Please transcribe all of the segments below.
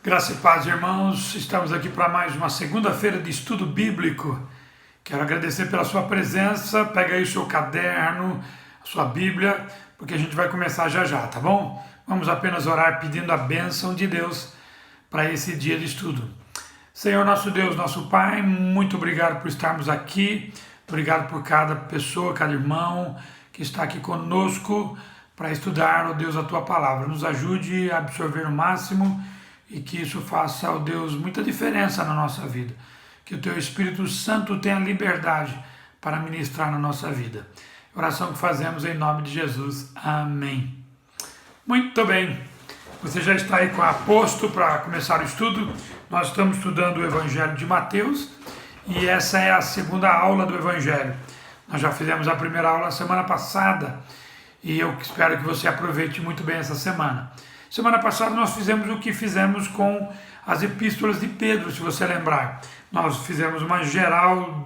Graça e paz, irmãos. Estamos aqui para mais uma segunda-feira de estudo bíblico. Quero agradecer pela sua presença. Pega aí o seu caderno, a sua Bíblia, porque a gente vai começar já já, tá bom? Vamos apenas orar pedindo a bênção de Deus para esse dia de estudo. Senhor nosso Deus, nosso Pai, muito obrigado por estarmos aqui. Obrigado por cada pessoa, cada irmão que está aqui conosco para estudar, ó Deus, a Tua Palavra. Nos ajude a absorver o máximo e que isso faça, ó Deus, muita diferença na nossa vida. Que o Teu Espírito Santo tenha liberdade para ministrar na nossa vida. Oração que fazemos em nome de Jesus. Amém. Muito bem. Você já está aí com a posto para começar o estudo. Nós estamos estudando o Evangelho de Mateus e essa é a segunda aula do Evangelho. Nós já fizemos a primeira aula semana passada e eu espero que você aproveite muito bem essa semana. Semana passada nós fizemos o que fizemos com as epístolas de Pedro, se você lembrar. Nós fizemos uma geral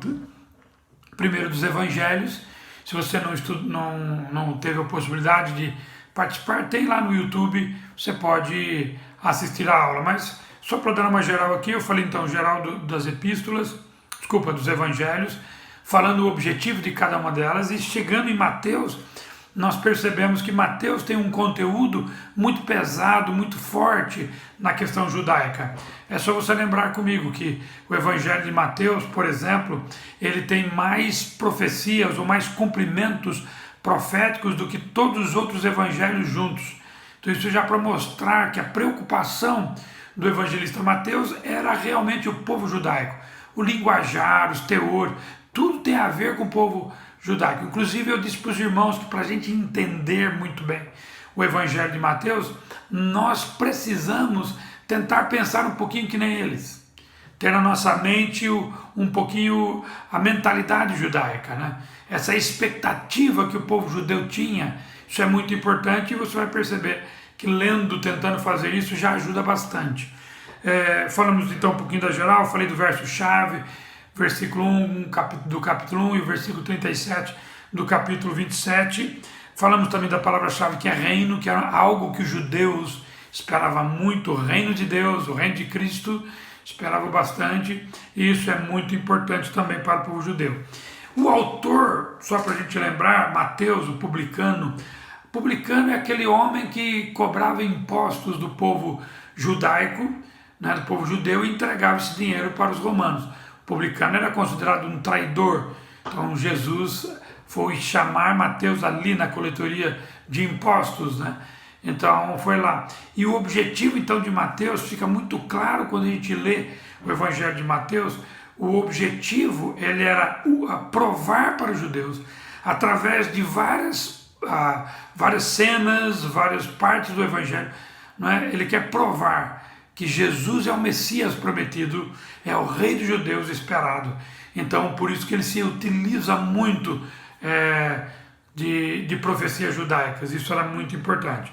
primeiro dos evangelhos. Se você não teve a possibilidade de participar, tem lá no YouTube, você pode assistir a aula. Mas só para dar uma geral aqui, eu falei então geral das epístolas, dos evangelhos, falando o objetivo de cada uma delas, e chegando em Mateus, nós percebemos que Mateus tem um conteúdo muito pesado, muito forte na questão judaica. É só você lembrar comigo que o Evangelho de Mateus, por exemplo, ele tem mais profecias ou mais cumprimentos proféticos do que todos os outros evangelhos juntos. Então isso já para mostrar que a preocupação do evangelista Mateus era realmente o povo judaico. O linguajar, os teores, tudo tem a ver com o povo judaico. Inclusive eu disse para os irmãos que para a gente entender muito bem o Evangelho de Mateus, nós precisamos tentar pensar um pouquinho que nem eles. Ter na nossa mente um pouquinho a mentalidade judaica, né? Essa expectativa que o povo judeu tinha, isso é muito importante e você vai perceber que lendo, tentando fazer isso, já ajuda bastante. Falamos então um pouquinho da geral, falei do verso-chave, versículo 1 do capítulo 1 e o versículo 37 do capítulo 27. Falamos também da palavra-chave que é reino, que era algo que os judeus esperavam muito, o reino de Deus, o reino de Cristo, esperavam bastante, e isso é muito importante também para o povo judeu. O autor, só para a gente lembrar, Mateus, o publicano é aquele homem que cobrava impostos do povo judaico, né, do povo judeu, e entregava esse dinheiro para os romanos. O publicano era considerado um traidor, então Jesus foi chamar Mateus ali na coletoria de impostos, né? Então foi lá. E o objetivo então de Mateus fica muito claro quando a gente lê o Evangelho de Mateus. O objetivo ele era provar para os judeus, através de várias cenas, várias partes do Evangelho, não é? Ele quer provar que Jesus é o Messias prometido, é o Rei dos judeus esperado. Então, por isso que ele se utiliza muito de profecias judaicas. Isso era muito importante.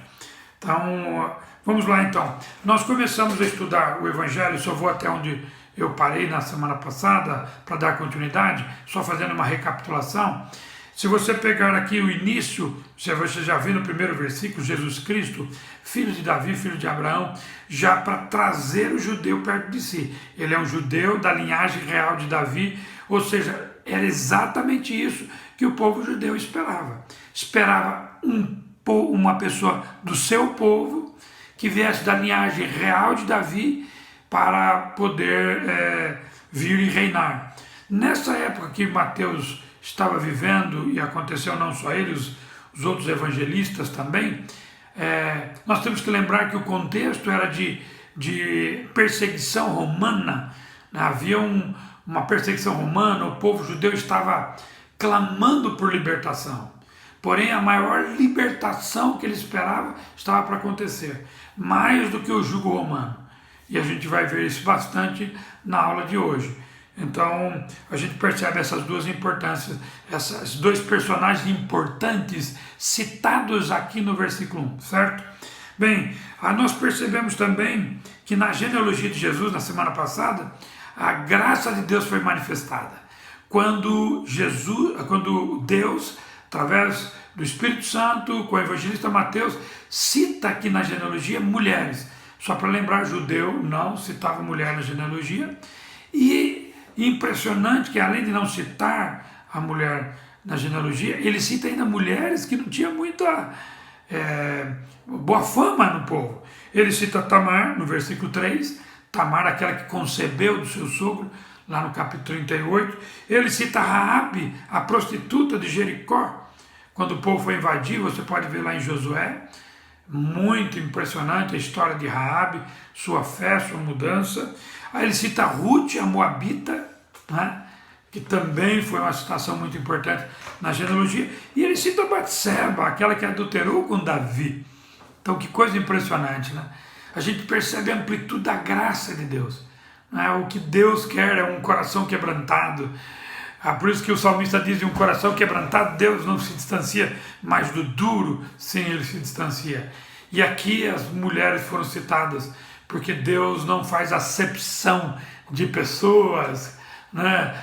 Então, vamos lá então. Nós começamos a estudar o Evangelho, só vou até onde eu parei na semana passada, para dar continuidade, só fazendo uma recapitulação. Se você pegar aqui o início, você já viu no primeiro versículo, Jesus Cristo, filho de Davi, filho de Abraão, já para trazer o judeu perto de si. Ele é um judeu da linhagem real de Davi, ou seja, era exatamente isso que o povo judeu esperava. Esperava uma pessoa do seu povo, que viesse da linhagem real de Davi, para poder vir e reinar. Nessa época que Mateus estava vivendo, e aconteceu não só ele, os outros evangelistas também, nós temos que lembrar que o contexto era de perseguição romana, né? Havia uma perseguição romana, o povo judeu estava clamando por libertação, porém a maior libertação que ele esperava estava para acontecer, mais do que o jugo romano, e a gente vai ver isso bastante na aula de hoje. Então, a gente percebe essas duas importâncias, esses dois personagens importantes citados aqui no versículo 1, certo? Bem, nós percebemos também que na genealogia de Jesus, na semana passada, a graça de Deus foi manifestada. Quando Deus, através do Espírito Santo, com o evangelista Mateus, cita aqui na genealogia mulheres. Só para lembrar, judeu não citava mulher na genealogia. E impressionante que, além de não citar a mulher na genealogia, ele cita ainda mulheres que não tinham muita boa fama no povo. Ele cita Tamar, no versículo 3, Tamar, aquela que concebeu do seu sogro, lá no capítulo 38. Ele cita Raabe, a prostituta de Jericó, quando o povo foi invadir, você pode ver lá em Josué. Muito impressionante a história de Raabe, sua fé, sua mudança. Aí ele cita Ruth, a Moabita, né, que também foi uma citação muito importante na genealogia. E ele cita Batseba, aquela que adulterou com Davi. Então, que coisa impressionante, né? A gente percebe a amplitude da graça de Deus. Né? O que Deus quer é um coração quebrantado. Por isso que o salmista diz, de um coração quebrantado, Deus não se distancia, mas do duro, sim, ele se distancia. E aqui as mulheres foram citadas, porque Deus não faz acepção de pessoas, né?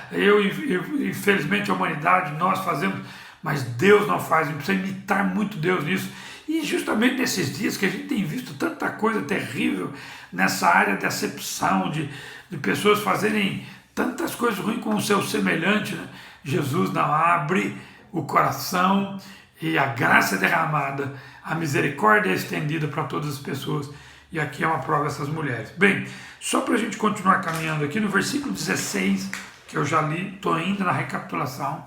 Infelizmente, a humanidade, nós fazemos, mas Deus não faz. A gente precisa imitar muito Deus nisso. E justamente nesses dias que a gente tem visto tanta coisa terrível nessa área de acepção, de pessoas fazerem tantas coisas ruins com o seu semelhante, né? Jesus não abre o coração e a graça é derramada, a misericórdia é estendida para todas as pessoas. E aqui é uma prova dessas mulheres. Bem, só para a gente continuar caminhando aqui, no versículo 16, que eu já li, estou ainda na recapitulação,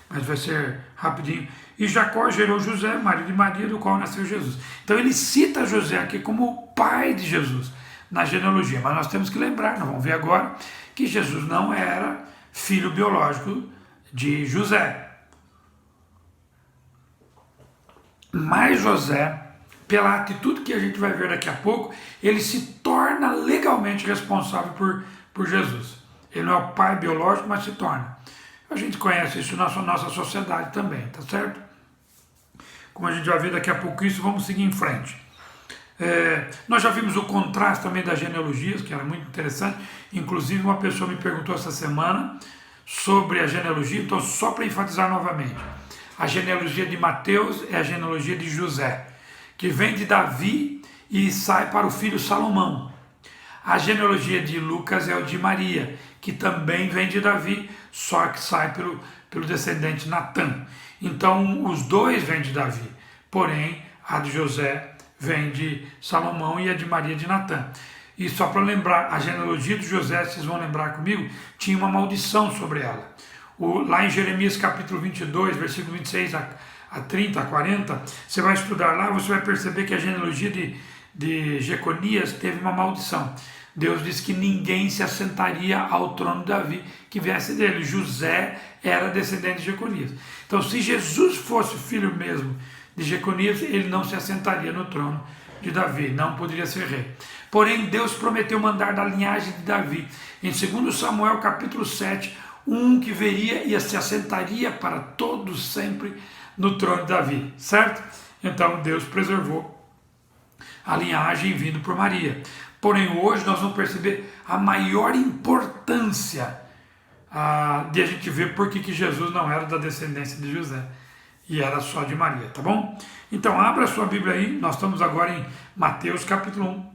mas vai ser rapidinho. E Jacó gerou José, marido de Maria, do qual nasceu Jesus. Então ele cita José aqui como o pai de Jesus na genealogia. Mas nós temos que lembrar, nós vamos ver agora, que Jesus não era filho biológico de José. Mas José, pela atitude que a gente vai ver daqui a pouco, ele se torna legalmente responsável por Jesus. Ele não é o pai biológico, mas se torna. A gente conhece isso na nossa sociedade também, tá certo? Como a gente vai ver daqui a pouco isso, vamos seguir em frente. Nós já vimos o contraste também das genealogias, que era muito interessante. Inclusive, uma pessoa me perguntou essa semana sobre a genealogia, então só para enfatizar novamente. A genealogia de Mateus é a genealogia de José, que vem de Davi e sai para o filho Salomão. A genealogia de Lucas é o de Maria, que também vem de Davi, só que sai pelo descendente Natã. Então, os dois vêm de Davi, porém, a de José vem de Salomão e a de Maria de Natã. E só para lembrar, a genealogia de José, vocês vão lembrar comigo, tinha uma maldição sobre ela. Lá em Jeremias capítulo 22, versículo 26 a 30, a 40, você vai estudar lá, você vai perceber que a genealogia de Jeconias teve uma maldição. Deus disse que ninguém se assentaria ao trono de Davi que viesse dele. José era descendente de Jeconias. Então, se Jesus fosse filho mesmo de Jeconias, ele não se assentaria no trono de Davi, não poderia ser rei. Porém, Deus prometeu mandar da linhagem de Davi. Em 2 Samuel capítulo 7, um que veria e se assentaria para todos sempre no trono de Davi, certo? Então, Deus preservou a linhagem vindo por Maria. Porém, hoje nós vamos perceber a maior importância de a gente ver por que Jesus não era da descendência de José e era só de Maria, tá bom? Então, abra a sua Bíblia aí, nós estamos agora em Mateus capítulo 1,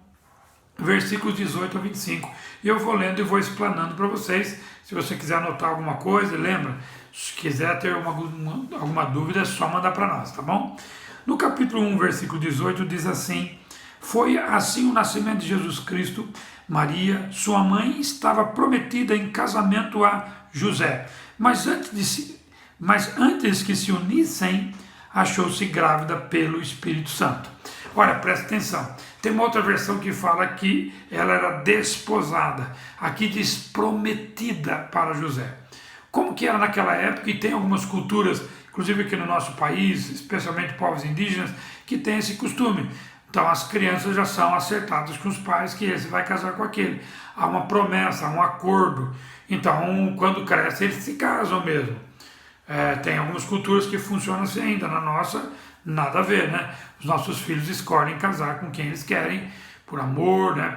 versículos 18 a 25. E eu vou lendo e vou explanando para vocês. Se você quiser anotar alguma coisa, lembra, se quiser ter alguma dúvida, é só mandar para nós, tá bom? No capítulo 1, versículo 18, diz assim: foi assim o nascimento de Jesus Cristo. Maria, sua mãe, estava prometida em casamento a José, mas antes que se unissem, achou-se grávida pelo Espírito Santo. Olha, presta atenção, tem uma outra versão que fala que ela era desposada, aqui diz prometida para José. Como que era naquela época, e tem algumas culturas, inclusive aqui no nosso país, especialmente povos indígenas, que tem esse costume. Então as crianças já são acertadas com os pais que esse vai casar com aquele. Há uma promessa, há um acordo. Então, quando cresce, eles se casam mesmo. Tem algumas culturas que funcionam assim ainda, na nossa, nada a ver, né? Os nossos filhos escolhem casar com quem eles querem, por amor, né?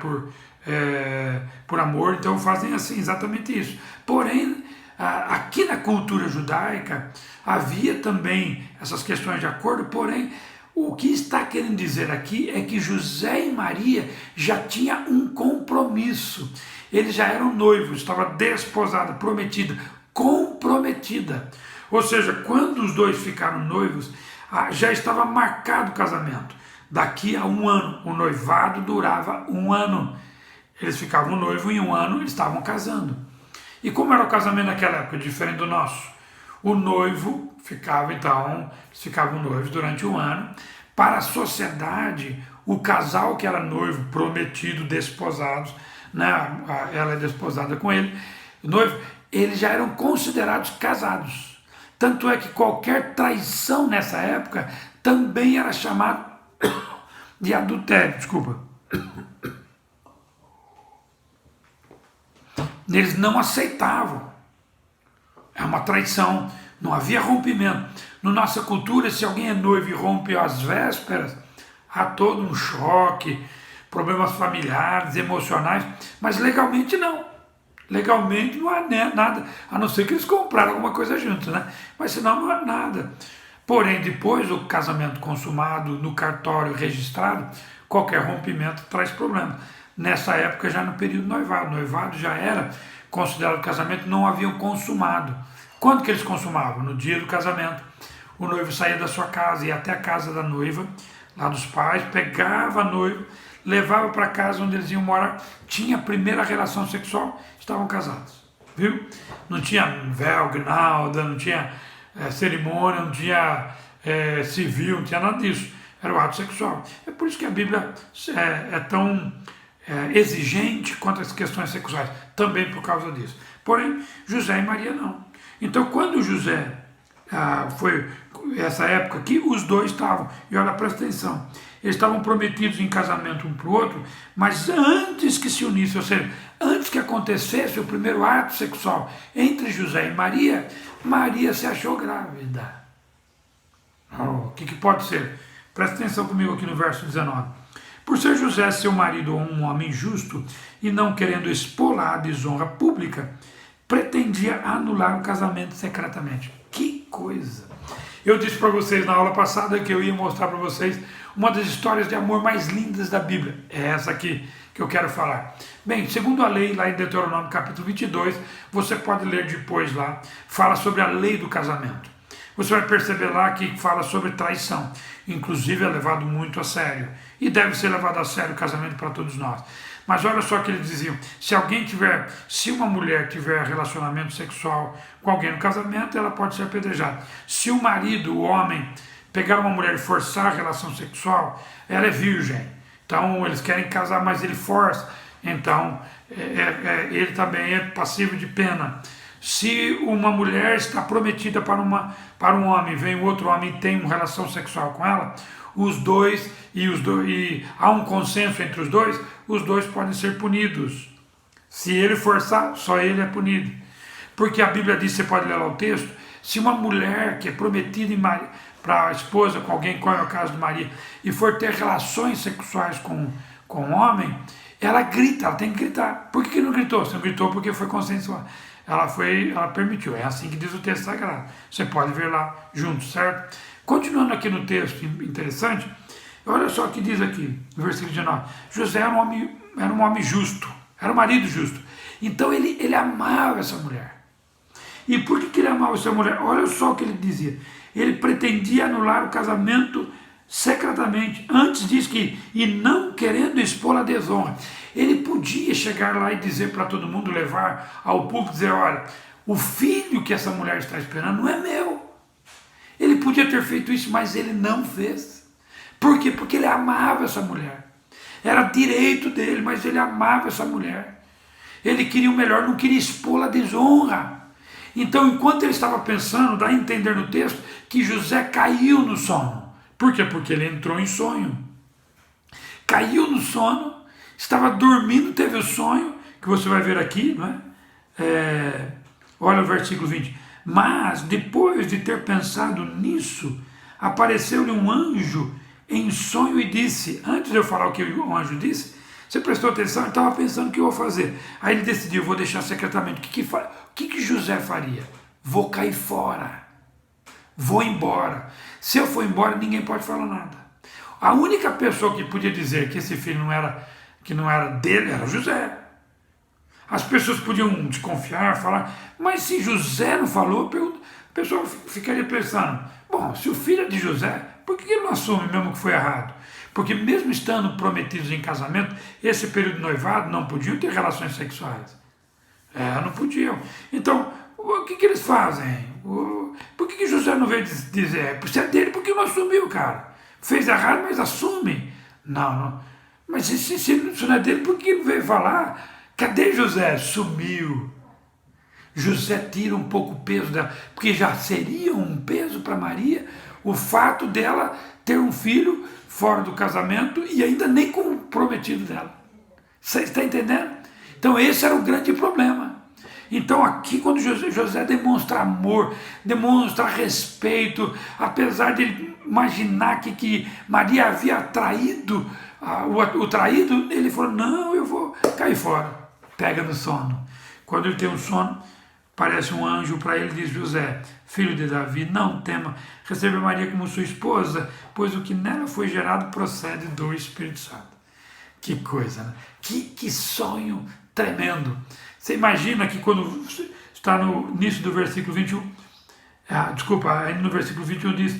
Por amor, então fazem assim, exatamente isso. Porém, aqui na cultura judaica, havia também essas questões de acordo, porém, O que está querendo dizer aqui é que José e Maria já tinham um compromisso. Eles já eram noivos, estava desposada, prometida, comprometida. Ou seja, quando os dois ficaram noivos, já estava marcado o casamento. Daqui a um ano, o noivado durava um ano. Eles ficavam noivos e em um ano eles estavam casando. E como era o casamento naquela época, diferente do nosso? O noivo ficava, então, eles ficavam noivos durante um ano. Para a sociedade, o casal que era noivo, prometido, desposados, né? Ela é desposada com ele, noivo, eles já eram considerados casados. Tanto é que qualquer traição nessa época também era chamado de adultério, desculpa. Eles não aceitavam. É uma traição, não havia rompimento. Na nossa cultura, se alguém é noivo e rompe às vésperas, há todo um choque, problemas familiares, emocionais, mas legalmente não. Legalmente não há nada, a não ser que eles compraram alguma coisa juntos, né? Mas senão não há nada. Porém, depois do casamento consumado, no cartório registrado, qualquer rompimento traz problema. Nessa época, já no período noivado, noivado já era considerado casamento, não haviam consumado. Quando que eles consumavam? No dia do casamento. O noivo saía da sua casa, ia até a casa da noiva, lá dos pais, pegava a noiva, levava para casa onde eles iam morar, tinha a primeira relação sexual, estavam casados. Viu? Não tinha véu, guinalda, não tinha cerimônia, não tinha civil, não tinha nada disso. Era o ato sexual. É por isso que a Bíblia é tão exigente quanto às questões sexuais, também por causa disso. Porém, José e Maria não. Então, quando José foi essa época que os dois estavam, e olha, presta atenção, eles estavam prometidos em casamento um para o outro, mas antes que se unissem, ou seja, antes que acontecesse o primeiro ato sexual entre José e Maria, Maria se achou grávida. O que pode ser? Presta atenção comigo aqui no verso 19. Por ser José seu marido um homem justo e não querendo expô-la à desonra pública, pretendia anular o casamento secretamente. Que coisa! Eu disse para vocês na aula passada que eu ia mostrar para vocês uma das histórias de amor mais lindas da Bíblia. É essa aqui que eu quero falar. Bem, segundo a lei, lá em Deuteronômio capítulo 22, você pode ler depois lá, fala sobre a lei do casamento. Você vai perceber lá que fala sobre traição. Inclusive é levado muito a sério. E deve ser levado a sério o casamento para todos nós. Mas olha só o que eles diziam. Se uma mulher tiver relacionamento sexual com alguém no casamento, ela pode ser apedrejada. Se o marido, o homem, pegar uma mulher e forçar a relação sexual, ela é virgem. Então eles querem casar, mas ele força. Então ele também é passível de pena. Se uma mulher está prometida para um homem, vem um outro homem e tem uma relação sexual com ela, e há um consenso entre os dois podem ser punidos. Se ele forçar, só ele é punido. Porque a Bíblia diz, você pode ler lá o texto, se uma mulher que é prometida para a esposa, com alguém, como é o caso de Maria, e for ter relações sexuais com um homem, ela grita, ela tem que gritar. Por que não gritou? Você não gritou porque foi consensual. Ela permitiu, é assim que diz o texto sagrado. Você pode ver lá junto, certo? Continuando aqui no texto interessante, olha só o que diz aqui, no versículo 19. José era um homem justo, era um marido justo. Então ele amava essa mulher. E por que ele amava essa mulher? Olha só o que ele dizia. Ele pretendia anular o casamento secretamente. Antes diz que, e não querendo expor a desonra. Ele podia chegar lá e dizer para todo mundo, levar ao público, dizer, olha, o filho que essa mulher está esperando não é meu. Ele podia ter feito isso, mas ele não fez. Por quê? Porque ele amava essa mulher. Era direito dele, mas ele amava essa mulher. Ele queria o melhor, não queria expô-la à desonra. Então, enquanto ele estava pensando, dá a entender no texto, que José caiu no sono. Por quê? Porque ele entrou em sonho. Caiu no sono, estava dormindo, teve o sonho, que você vai ver aqui, não é? Olha o versículo 20. Mas, depois de ter pensado nisso, apareceu-lhe um anjo em sonho e disse, antes de eu falar o que o anjo disse, você prestou atenção? Ele estava pensando o que eu vou fazer. Aí ele decidiu, vou deixar secretamente. O que José faria? Vou cair fora. Vou embora. Se eu for embora, ninguém pode falar nada. A única pessoa que podia dizer que esse filho que não era dele era José. As pessoas podiam desconfiar, falar, mas se José não falou, a pessoa ficaria pensando, bom, se o filho é de José, por que ele não assume mesmo que foi errado? Porque mesmo estando prometidos em casamento, esse período de noivado não podiam ter relações sexuais. Não podiam. Então, o que eles fazem? Por que José não veio dizer, se é dele, por que não assumiu, cara? Fez errado, mas assume. Não. Mas se não é dele, por que ele veio falar? Cadê José? Sumiu. José tira um pouco o peso dela, porque já seria um peso para Maria o fato dela ter um filho fora do casamento e ainda nem com o prometido dela. Você está entendendo? Então esse era o grande problema. Então aqui quando José demonstra amor, demonstra respeito, apesar de ele imaginar que Maria havia traído o traído, ele falou, não, eu vou cair fora. Pega no sono. Quando ele tem um sono, aparece um anjo para ele e diz, José, filho de Davi, não tema, receba Maria como sua esposa, pois o que nela foi gerado procede do Espírito Santo. Que coisa, né? Que sonho tremendo. Você imagina que quando está no início do versículo 21, aí no versículo 21 diz,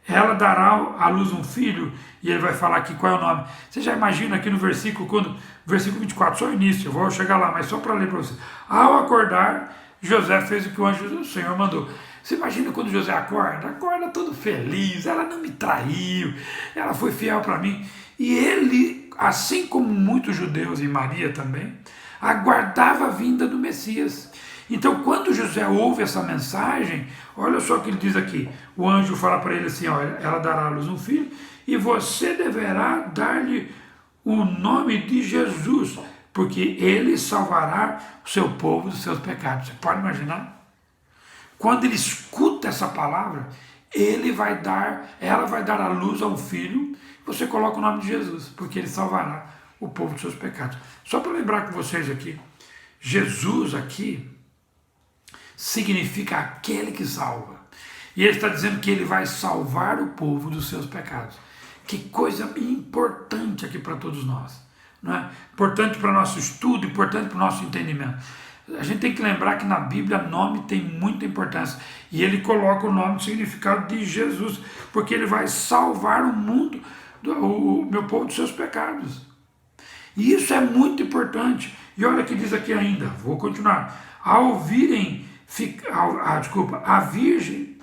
ela dará à luz um filho, e ele vai falar aqui qual é o nome. Você já imagina aqui no versículo, versículo 24, só o início, eu vou chegar lá, mas só para ler para você. Ao acordar, José fez o que o anjo do Senhor mandou. Você imagina quando José acorda todo feliz, ela não me traiu, ela foi fiel para mim. E ele, assim como muitos judeus e Maria também, aguardava a vinda do Messias. Então, quando José ouve essa mensagem, olha só o que ele diz aqui. O anjo fala para ele assim, olha, ela dará à luz um filho e você deverá dar-lhe o nome de Jesus, porque ele salvará o seu povo dos seus pecados. Você pode imaginar? Quando ele escuta essa palavra, ela vai dar à luz a um filho, você coloca o nome de Jesus, porque ele salvará o povo dos seus pecados. Só para lembrar com vocês aqui, Jesus aqui significa aquele que salva. E ele está dizendo que ele vai salvar o povo dos seus pecados. Que coisa importante aqui para todos nós. Não é? Importante para o nosso estudo, importante para o nosso entendimento. A gente tem que lembrar que na Bíblia nome tem muita importância. E ele coloca o nome, o significado de Jesus, porque ele vai salvar o mundo, o meu povo dos seus pecados. E isso é muito importante. E olha o que diz aqui ainda, vou continuar. Ao virem, a virgem,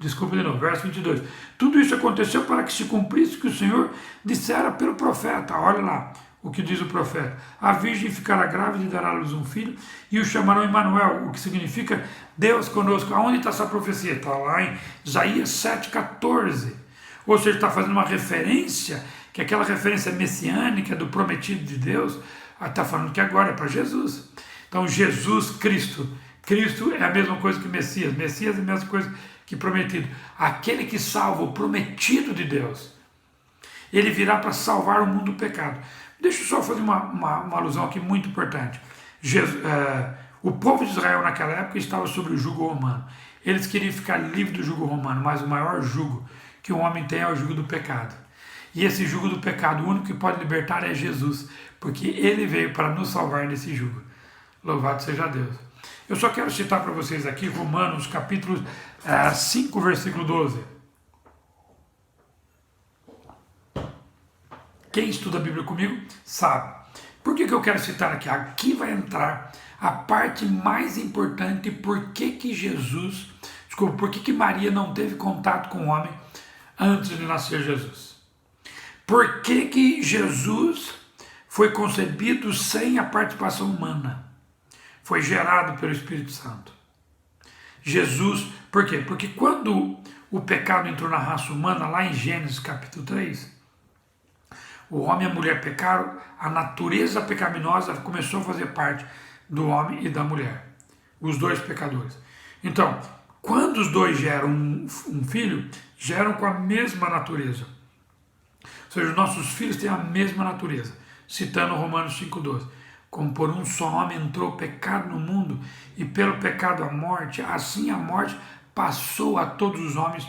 desculpa de novo, verso 22. Tudo isso aconteceu para que se cumprisse o que o Senhor dissera pelo profeta. Olha lá o que diz o profeta. A virgem ficará grávida e dará à luz um filho e o chamarão Emanuel, o que significa Deus conosco. Aonde está essa profecia? Está lá em Isaías 7,14. Ou seja, está fazendo uma referência, que aquela referência messiânica do prometido de Deus, está falando que agora é para Jesus. Então Jesus Cristo é a mesma coisa que Messias é a mesma coisa que prometido. Aquele que salva, o prometido de Deus, ele virá para salvar o mundo do pecado. Deixa eu só fazer uma alusão aqui muito importante. O povo de Israel naquela época estava sob o jugo romano. Eles queriam ficar livres do jugo romano, mas o maior jugo que um homem tem é o jugo do pecado. E esse jugo do pecado, o único que pode libertar é Jesus, porque ele veio para nos salvar desse jugo. Louvado seja Deus. Eu só quero citar para vocês aqui Romanos capítulo 5, versículo 12. Quem estuda a Bíblia comigo sabe. Por que eu quero citar aqui? Aqui vai entrar a parte mais importante, por que Maria não teve contato com o homem antes de nascer Jesus. Por que Jesus foi concebido sem a participação humana? Foi gerado pelo Espírito Santo. Jesus, por quê? Porque quando o pecado entrou na raça humana, lá em Gênesis capítulo 3, o homem e a mulher pecaram, a natureza pecaminosa começou a fazer parte do homem e da mulher, os dois pecadores. Então, quando os dois geram um filho, geram com a mesma natureza. Ou seja, os nossos filhos têm a mesma natureza, citando Romanos 5,12. Como por um só homem entrou o pecado no mundo, e pelo pecado a morte, assim a morte passou a todos os homens,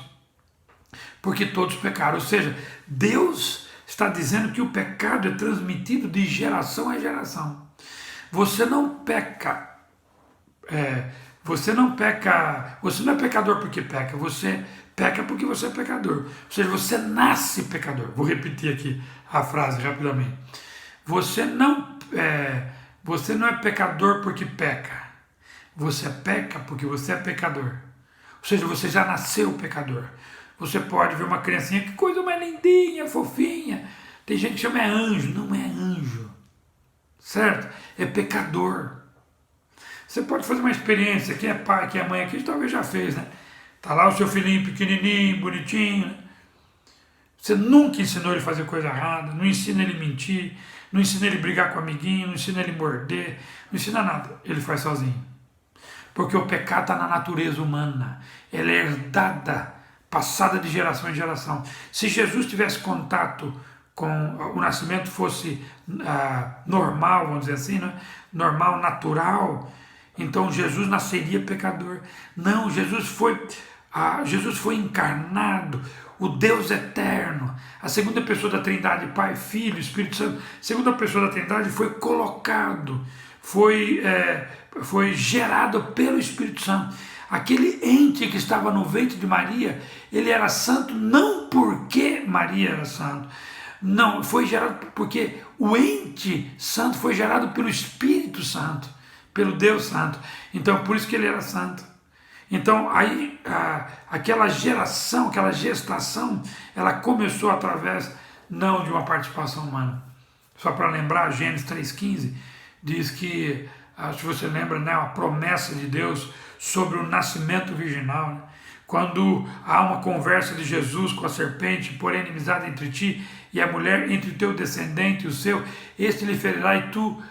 porque todos pecaram. Ou seja, Deus está dizendo que o pecado é transmitido de geração a geração. Você não peca, você não é pecador porque peca, você peca porque você é pecador. Ou seja, você nasce pecador. Vou repetir aqui a frase rapidamente. Você não é pecador porque peca. Você peca porque você é pecador. Ou seja, você já nasceu pecador. Você pode ver uma criancinha, que coisa mais lindinha, fofinha. Tem gente que chama anjo. Não é anjo. Certo? É pecador. Você pode fazer uma experiência. Quem é pai, quem é mãe aqui, talvez já fez, né? Tá lá o seu filhinho pequenininho, bonitinho, né? Você nunca ensinou ele a fazer coisa errada, não ensina ele a mentir, não ensina ele a brigar com o amiguinho, não ensina ele a morder, não ensina nada. Ele faz sozinho. Porque o pecado está na natureza humana. Ela é herdada, passada de geração em geração. Se Jesus tivesse contato com o nascimento fosse normal, vamos dizer assim, né? Normal, natural, então Jesus nasceria pecador. Não, Jesus foi encarnado, o Deus eterno, a segunda pessoa da Trindade, Pai, Filho, Espírito Santo, a segunda pessoa da Trindade foi colocado, foi gerado pelo Espírito Santo. Aquele ente que estava no ventre de Maria, ele era santo não porque Maria era santo, não, foi gerado porque o ente santo foi gerado pelo Espírito Santo, pelo Deus Santo. Então, por isso que ele era santo. Então, aí, aquela geração, aquela gestação, ela começou através, não de uma participação humana. Só para lembrar, Gênesis 3,15 diz que, se você lembra, né, a promessa de Deus sobre o nascimento virginal, né? Quando há uma conversa de Jesus com a serpente, porém inimizade entre ti e a mulher, entre o teu descendente e o seu, este lhe ferirá e tu,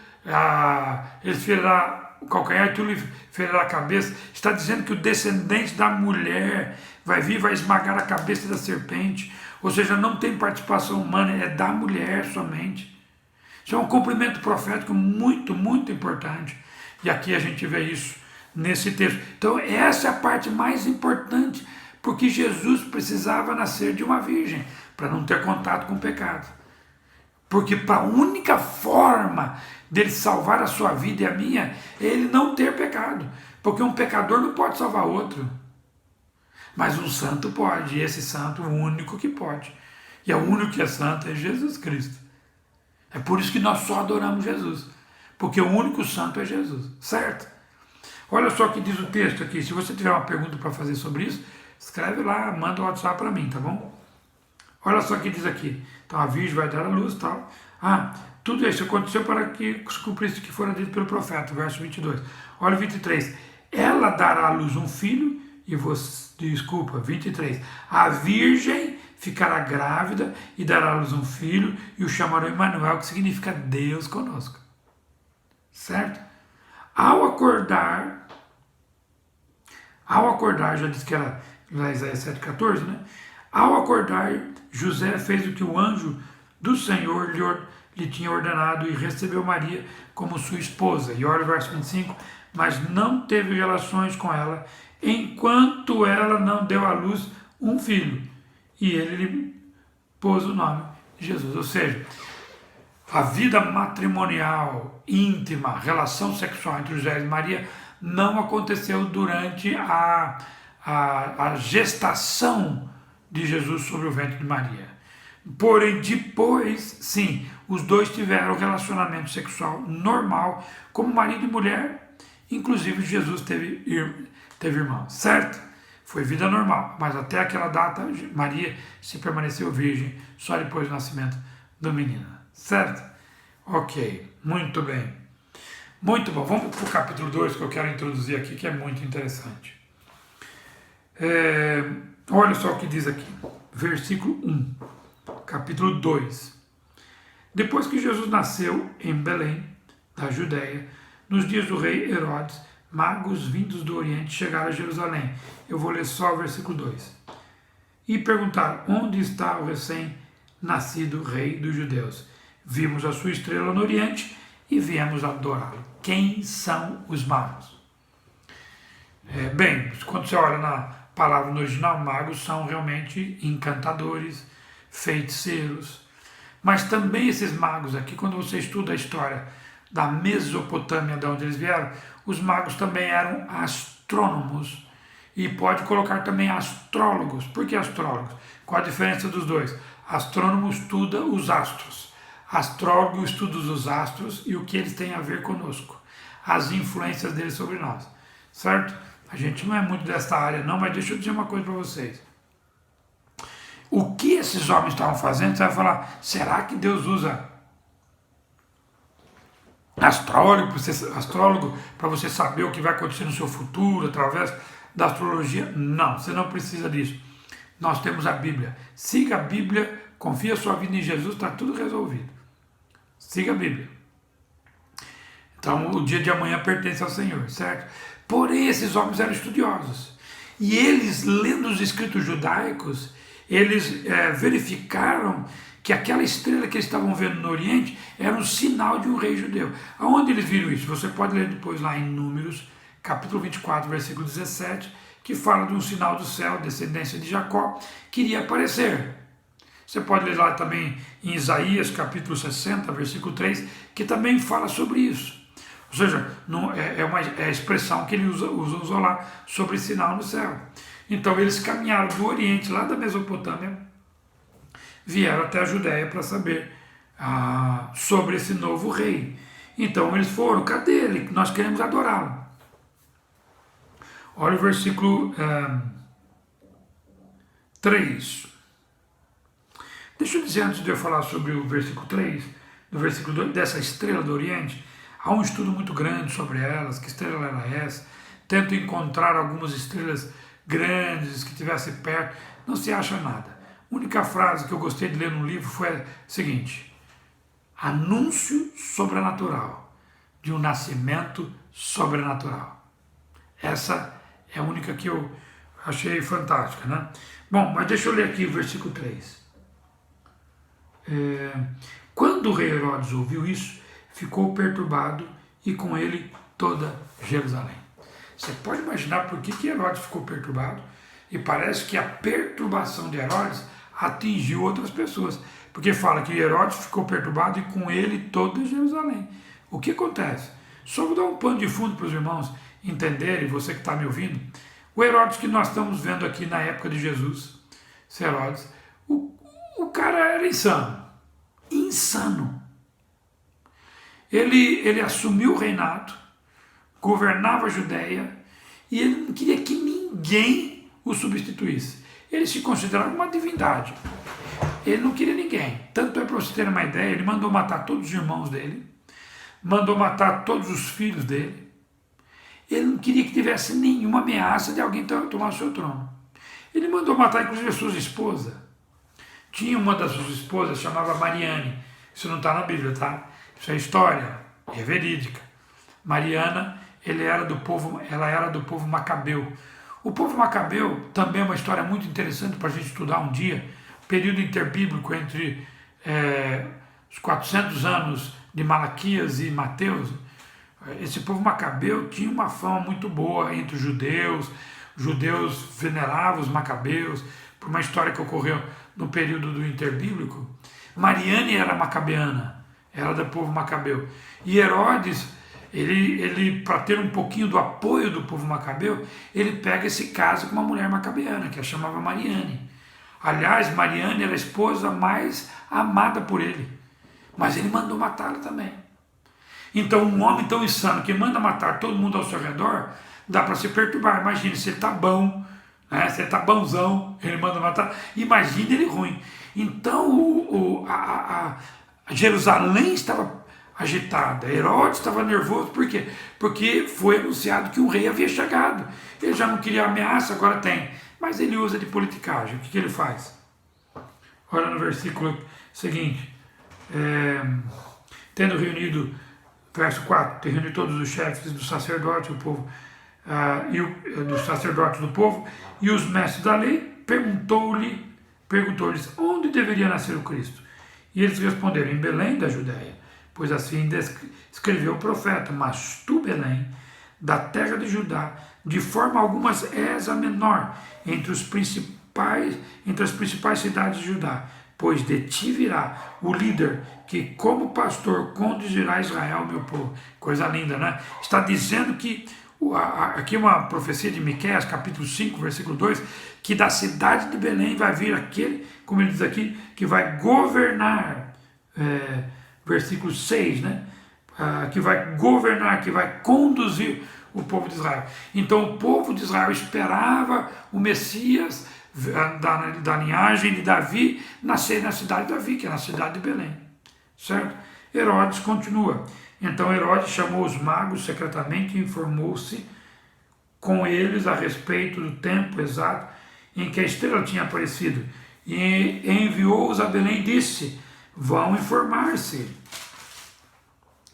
ele ferirá o calcanhar e tu lhe ferirá a cabeça. Está dizendo que o descendente da mulher vai vir e vai esmagar a cabeça da serpente. Ou seja, não tem participação humana, é da mulher somente. Isso é um cumprimento profético muito, muito importante. E aqui a gente vê isso nesse texto. Então essa é a parte mais importante, porque Jesus precisava nascer de uma virgem, para não ter contato com o pecado. Porque para a única forma dele salvar a sua vida e a minha, é ele não ter pecado. Porque um pecador não pode salvar outro. Mas um santo pode, e esse santo, o único que pode. E o único que é santo é Jesus Cristo. É por isso que nós só adoramos Jesus. Porque o único santo é Jesus, certo? Olha só o que diz o texto aqui. Se você tiver uma pergunta para fazer sobre isso, escreve lá, manda um WhatsApp para mim, tá bom? Olha só o que diz aqui. Então a virgem vai dar a luz e tal. Tudo isso aconteceu para que se cumprisse o que fora dito pelo profeta, verso 22. Olha o 23. Ela dará à luz um filho, e você, 23. A virgem ficará grávida e dará à luz um filho, e o chamarão Emanuel, que significa Deus conosco. Certo? Ao acordar, já disse que era lá Isaías 7,14, né? Ao acordar, José fez o que o anjo do Senhor lhe tinha ordenado e recebeu Maria como sua esposa. E olha o verso 25, mas não teve relações com ela, enquanto ela não deu à luz um filho. E ele lhe pôs o nome de Jesus. Ou seja, a vida matrimonial, íntima, relação sexual entre José e Maria não aconteceu durante a gestação de Jesus sobre o ventre de Maria. Porém, depois, sim, os dois tiveram relacionamento sexual normal, como marido e mulher, inclusive Jesus teve irmão, certo? Foi vida normal, mas até aquela data, Maria se permaneceu virgem só depois do nascimento do menino, certo? Ok, muito bem. Muito bom, vamos para o capítulo 2 que eu quero introduzir aqui, que é muito interessante. Olha só o que diz aqui, versículo 1, capítulo 2. Depois que Jesus nasceu em Belém, da Judéia, nos dias do rei Herodes, magos vindos do Oriente chegaram a Jerusalém. Eu vou ler só o versículo 2. E perguntaram, onde está o recém-nascido rei dos judeus? Vimos a sua estrela no Oriente e viemos adorá-lo. Quem são os magos? Bem, quando você olha na palavra no original, magos são realmente encantadores, feiticeiros. Mas também esses magos aqui, quando você estuda a história da Mesopotâmia, de onde eles vieram, os magos também eram astrônomos. E pode colocar também astrólogos. Por que astrólogos? Qual a diferença dos dois? Astrônomo estuda os astros. Astrólogo estuda os astros e o que eles têm a ver conosco. As influências deles sobre nós. Certo? A gente não é muito dessa área não, mas deixa eu dizer uma coisa para vocês. O que esses homens estavam fazendo, você vai falar, será que Deus usa astrólogo para você saber o que vai acontecer no seu futuro através da astrologia? Não, você não precisa disso. Nós temos a Bíblia. Siga a Bíblia, confia a sua vida em Jesus, está tudo resolvido. Siga a Bíblia. Então o dia de amanhã pertence ao Senhor, certo? Porém, esses homens eram estudiosos. E eles, lendo os escritos judaicos, eles verificaram que aquela estrela que eles estavam vendo no Oriente era um sinal de um rei judeu. Aonde eles viram isso? Você pode ler depois lá em Números, capítulo 24, versículo 17, que fala de um sinal do céu, descendência de Jacó, que iria aparecer. Você pode ler lá também em Isaías, capítulo 60, versículo 3, que também fala sobre isso. Ou seja, é a expressão que ele usou lá sobre sinal no céu. Então eles caminharam do Oriente, lá da Mesopotâmia, vieram até a Judéia para saber sobre esse novo rei. Então eles foram, cadê ele? Nós queremos adorá-lo. Olha o versículo 3. Deixa eu dizer, antes de eu falar sobre o versículo 3, do versículo 2, dessa estrela do Oriente, há um estudo muito grande sobre elas, que estrela era essa. Tento encontrar algumas estrelas grandes que estivessem perto, não se acha nada. A única frase que eu gostei de ler no livro foi a seguinte: anúncio sobrenatural de um nascimento sobrenatural. Essa é a única que eu achei fantástica, né? Bom, mas deixa eu ler aqui o versículo 3. Quando o rei Herodes ouviu isso, ficou perturbado e com ele toda Jerusalém. Você pode imaginar por que Herodes ficou perturbado? E parece que a perturbação de Herodes atingiu outras pessoas. Porque fala que Herodes ficou perturbado e com ele toda Jerusalém. O que acontece? Só vou dar um pano de fundo para os irmãos entenderem, você que está me ouvindo. O Herodes que nós estamos vendo aqui na época de Jesus, esse Herodes, o cara era insano. Insano. Ele assumiu o reinado, governava a Judéia e ele não queria que ninguém o substituísse. Ele se considerava uma divindade. Ele não queria ninguém. Tanto é para você ter uma ideia, ele mandou matar todos os irmãos dele, mandou matar todos os filhos dele. Ele não queria que tivesse nenhuma ameaça de alguém tomar o seu trono. Ele mandou matar inclusive a sua esposa. Tinha uma das suas esposas, chamava Mariane. Isso não está na Bíblia, tá? Isso é história, é verídica. Mariana, ela era do povo macabeu. O povo macabeu também é uma história muito interessante para a gente estudar um dia. Período interbíblico entre os 400 anos de Malaquias e Mateus. Esse povo macabeu tinha uma fama muito boa entre os judeus. Os judeus veneravam os macabeus, por uma história que ocorreu no período do interbíblico. Mariane era macabeana, era do povo macabeu. E Herodes, ele para ter um pouquinho do apoio do povo macabeu, ele pega e se casa com uma mulher macabeana, que a chamava Mariane. Aliás, Mariane era a esposa mais amada por ele, mas ele mandou matá-la também. Então, um homem tão insano que manda matar todo mundo ao seu redor, dá para se perturbar. Imagine, se ele está bom, né? Se ele está bonzão, ele manda matar. Imagine ele ruim. Então, Jerusalém estava agitada, Herodes estava nervoso. Por quê? Porque foi anunciado que um rei havia chegado. Ele já não queria ameaça, agora tem. Mas ele usa de politicagem. O que ele faz? Olha no versículo seguinte. Tendo reunido, verso 4, tendo reunido todos os chefes do sacerdote, o povo, dos sacerdotes do povo, e os mestres da lei, perguntou-lhes onde deveria nascer o Cristo. E eles responderam, em Belém da Judéia, pois assim escreveu o profeta, mas tu, Belém, da terra de Judá, de forma alguma és a menor entre as principais cidades de Judá, pois de ti virá o líder que, como pastor, conduzirá Israel, meu povo. Coisa linda, né? Está dizendo que, aqui uma profecia de Miqueias, capítulo 5, versículo 2, que da cidade de Belém vai vir aquele, como ele diz aqui, que vai governar, versículo 6, né? Que vai governar, que vai conduzir o povo de Israel. Então o povo de Israel esperava o Messias da linhagem de Davi nascer na cidade de Davi, que é na cidade de Belém, certo? Herodes continua. Então Herodes chamou os magos secretamente e informou-se com eles a respeito do tempo exato em que a estrela tinha aparecido, e enviou-os a Belém e disse: vão informar-se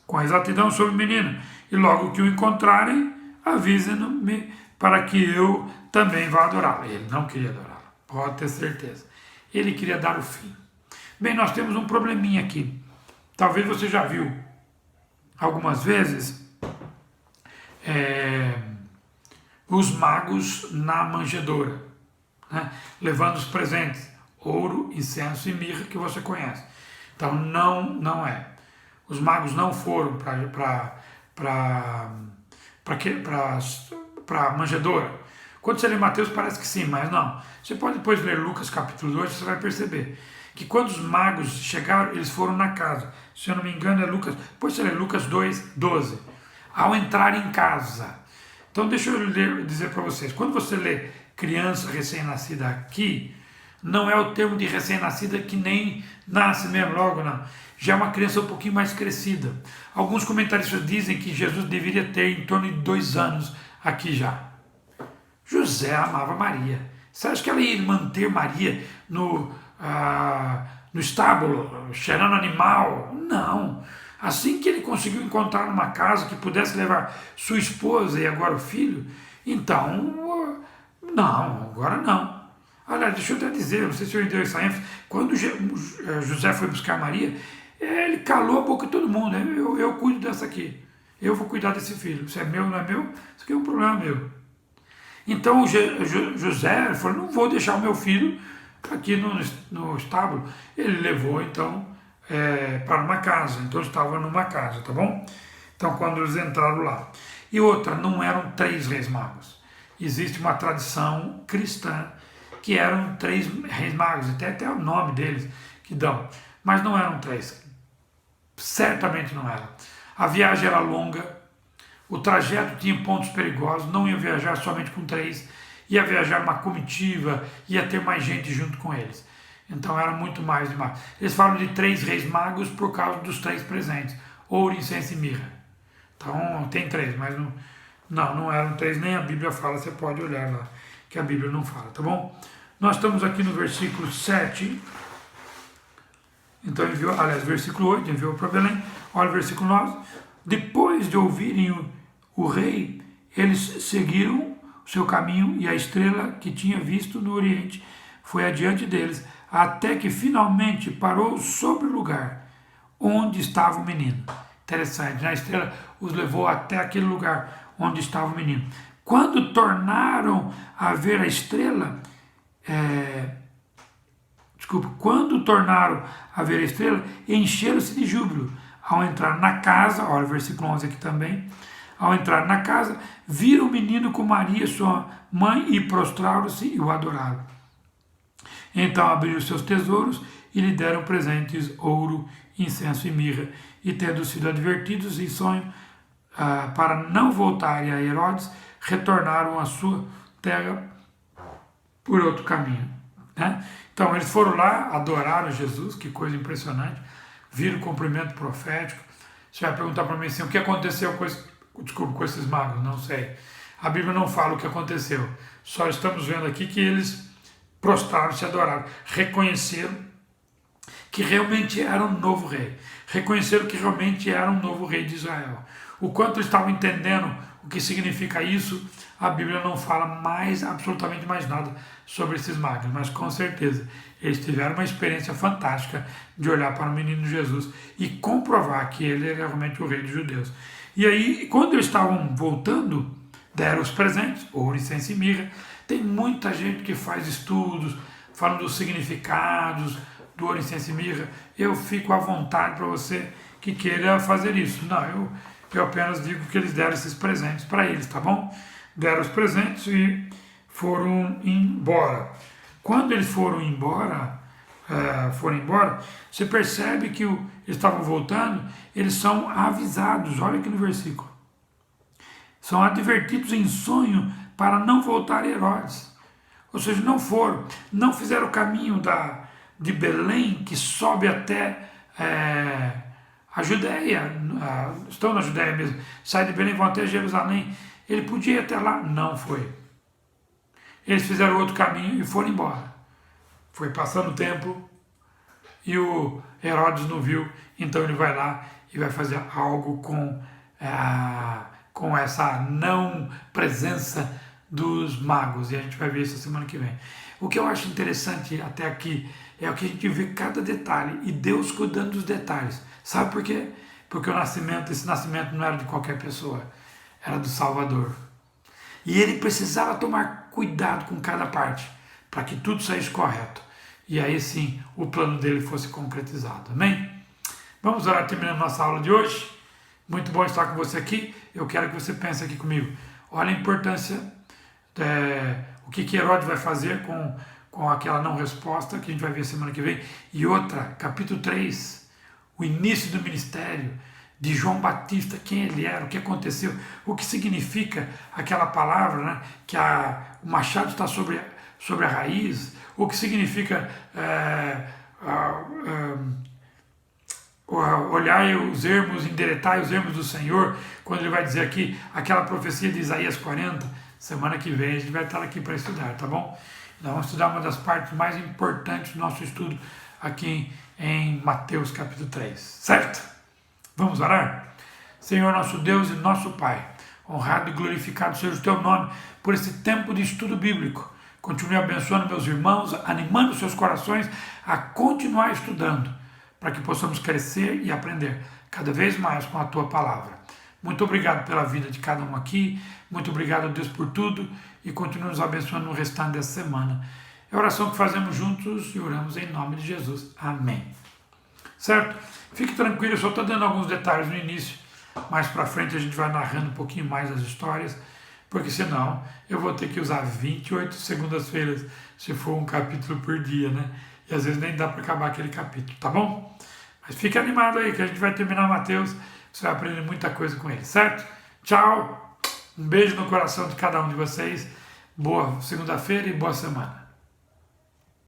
com exatidão sobre o menino, e logo que o encontrarem, avisem-me para que eu também vá adorá-lo. Ele não queria adorá-lo, pode ter certeza. Ele queria dar o fim. Bem, nós temos um probleminha aqui. Talvez você já viu algumas vezes os magos na manjedoura, né, levando os presentes, ouro, incenso e mirra, que você conhece. Então não é. Os magos não foram para a manjedoura. Quando você lê Mateus parece que sim, mas não. Você pode depois ler Lucas capítulo 2, você vai perceber que quando os magos chegaram, eles foram na casa. Se eu não me engano é Lucas, depois você lê Lucas 2, 12. Ao entrar em casa. Então deixa eu dizer para vocês, quando você lê criança recém-nascida aqui, não é o termo de recém-nascida que nem nasce mesmo logo, não. Já é uma criança um pouquinho mais crescida. Alguns comentaristas dizem que Jesus deveria ter em torno de 2 anos aqui já. José amava Maria. Você acha que ela ia manter Maria no estábulo, cheirando animal? Não. Assim que ele conseguiu encontrar uma casa que pudesse levar sua esposa e agora o filho, então, não, agora não. Aliás, deixa eu até dizer, não sei se eu dei essa ênfase, quando José foi buscar Maria, ele calou a boca de todo mundo, né? Eu cuido dessa aqui, eu vou cuidar desse filho, se é meu, não é meu, isso aqui é um problema meu. Então José falou, não vou deixar o meu filho aqui no estábulo. Ele levou então para uma casa, então estava numa casa, tá bom? Então quando eles entraram lá. E outra, não eram 3 reis magos, existe uma tradição cristã que eram 3 reis magos, até o nome deles que dão, mas não eram 3, certamente não eram. A viagem era longa, o trajeto tinha pontos perigosos, não ia viajar somente com 3, ia viajar uma comitiva, ia ter mais gente junto com eles. Então era muito mais de magos. Eles falam de 3 reis magos por causa dos 3 presentes, ouro, incenso e mirra. Então tem 3, mas não eram 3, nem a Bíblia fala, você pode olhar lá, que a Bíblia não fala, tá bom? Nós estamos aqui no versículo 7, então versículo 8, enviou para Belém. Olha o versículo 9, depois de ouvirem o rei, eles seguiram o seu caminho e a estrela que tinha visto no oriente foi adiante deles, até que finalmente parou sobre o lugar onde estava o menino. Interessante, né? A estrela os levou até aquele lugar onde estava o menino. Quando tornaram a ver a estrela, encheram-se de júbilo. Ao entrar na casa, olha o versículo 11 aqui também, ao entrar na casa, viram o menino com Maria, sua mãe, e prostraram-se e o adoraram. Então abriram seus tesouros e lhe deram presentes, ouro, incenso e mirra, e tendo sido advertidos em sonho para não voltarem a Herodes, retornaram à sua terra por outro caminho, né? Então eles foram lá, adoraram Jesus, que coisa impressionante, viram o cumprimento profético. Você vai perguntar para mim assim, o que aconteceu com esses magos? Não sei. A Bíblia não fala o que aconteceu, só estamos vendo aqui que eles prostraram-se e adoraram, reconheceram que realmente era um novo rei, reconheceram que realmente era um novo rei de Israel. O quanto eles estavam entendendo o que significa isso, a Bíblia não fala mais, absolutamente mais nada sobre esses magos, mas com certeza eles tiveram uma experiência fantástica de olhar para o menino Jesus e comprovar que ele era realmente o rei dos judeus. E aí, quando eles estavam voltando, deram os presentes, ouro, incenso e mirra. Tem muita gente que faz estudos, falando dos significados do ouro, incenso e mirra. Eu fico à vontade para você que queira fazer isso. Não, eu apenas digo que eles deram esses presentes para eles, tá bom? Deram os presentes e foram embora. Quando eles foram embora, você percebe que eles estavam voltando, eles são avisados, olha aqui no versículo. São advertidos em sonho para não voltar a Herodes. Ou seja, não foram, não fizeram o caminho de Belém, que sobe até a Judéia, estão na Judéia mesmo, sai de Belém e vão até Jerusalém. Ele podia ir até lá, não foi. Eles fizeram outro caminho e foram embora. Foi passando o tempo e o Herodes não viu, então ele vai lá e vai fazer algo com essa não presença dos magos, e a gente vai ver isso semana que vem. O que eu acho interessante até aqui é o que a gente vê cada detalhe, e Deus cuidando dos detalhes. Sabe por quê? Porque esse nascimento não era de qualquer pessoa, era do Salvador. E ele precisava tomar cuidado com cada parte, para que tudo saísse correto. E aí sim, o plano dele fosse concretizado. Amém? Vamos orar terminando nossa aula de hoje. Muito bom estar com você aqui. Eu quero que você pense aqui comigo. Olha a importância, o que Herodes vai fazer com aquela não resposta, que a gente vai ver semana que vem. E outra, capítulo 3, o início do ministério de João Batista, quem ele era, o que aconteceu, o que significa aquela palavra, né, que o machado está sobre a raiz, o que significa olhai os ermos, endereitai os ermos do Senhor, quando ele vai dizer aqui aquela profecia de Isaías 40. Semana que vem a gente vai estar aqui para estudar, tá bom? Nós vamos estudar uma das partes mais importantes do nosso estudo aqui em Mateus capítulo 3, certo? Vamos orar? Senhor nosso Deus e nosso Pai, honrado e glorificado seja o teu nome por esse tempo de estudo bíblico. Continue abençoando meus irmãos, animando seus corações a continuar estudando, para que possamos crescer e aprender cada vez mais com a tua palavra. Muito obrigado pela vida de cada um aqui, muito obrigado, Deus, por tudo, e continue nos abençoando no restante dessa semana. É a oração que fazemos juntos e oramos em nome de Jesus. Amém. Certo? Fique tranquilo, eu só estou dando alguns detalhes no início, mais para frente a gente vai narrando um pouquinho mais as histórias, porque senão eu vou ter que usar 28 segundas-feiras, se for um capítulo por dia, né? E às vezes nem dá para acabar aquele capítulo, tá bom? Mas fique animado aí, que a gente vai terminar Mateus, você vai aprender muita coisa com ele, certo? Tchau, um beijo no coração de cada um de vocês, boa segunda-feira e boa semana.